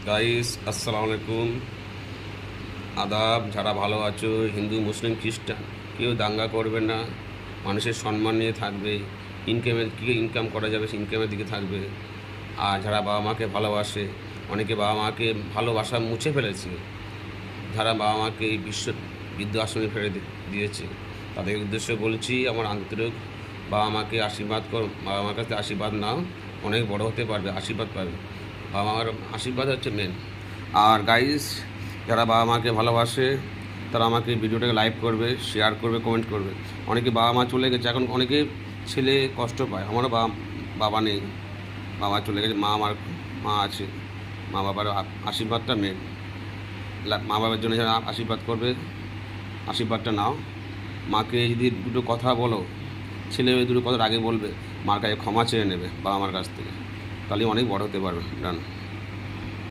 Guys আসসালামু আলাইকুম, আদাব। যারা ভালো আছো, হিন্দু মুসলিম খ্রিস্টান, কেউ দাঙ্গা করবে না। মানুষের সম্মান নিয়ে থাকবে। ইনকামের কী ইনকাম করা যাবে সেই ইনকামের দিকে থাকবে। আর যারা বাবা মাকে ভালোবাসে, অনেকে বাবা মাকে ভালোবাসা মুছে ফেলেছে, যারা বাবা মাকে এই বৃদ্ধাশ্রমে ফেলে দিয়েছে, তাদের উদ্দেশ্যে বলছি আমার আন্তরিক বাবা মাকে আশীর্বাদ করো। বাবা মার কাছে আশীর্বাদ নাও, অনেক বড় হতে পারবে, আশীর্বাদ পাবে। বাবা মার আশীর্বাদ হচ্ছে মেন। আর গাইস, যারা বাবা মাকে ভালোবাসে তারা আমাকে ভিডিওটাকে লাইক করবে, শেয়ার করবে, কমেন্ট করবে। অনেকে বাবা মা চলে গেছে, এখন অনেকে ছেলে কষ্ট পায়। আমারও বাবা নেই, বাবা চলে গেছে, মা আছে। মা বাবার আশীর্বাদটা মেন। মা বাবার জন্য যারা আশীর্বাদ করবে, আশীর্বাদটা নাও। মাকে যদি দুটো কথা বলো, ছেলে দুটো কথা আগে বলবে, মার কাছে ক্ষমা চেয়ে নেবে বাবা মার কাছ থেকে, তাহলে অনেক বড় হতে পারবে। ডান।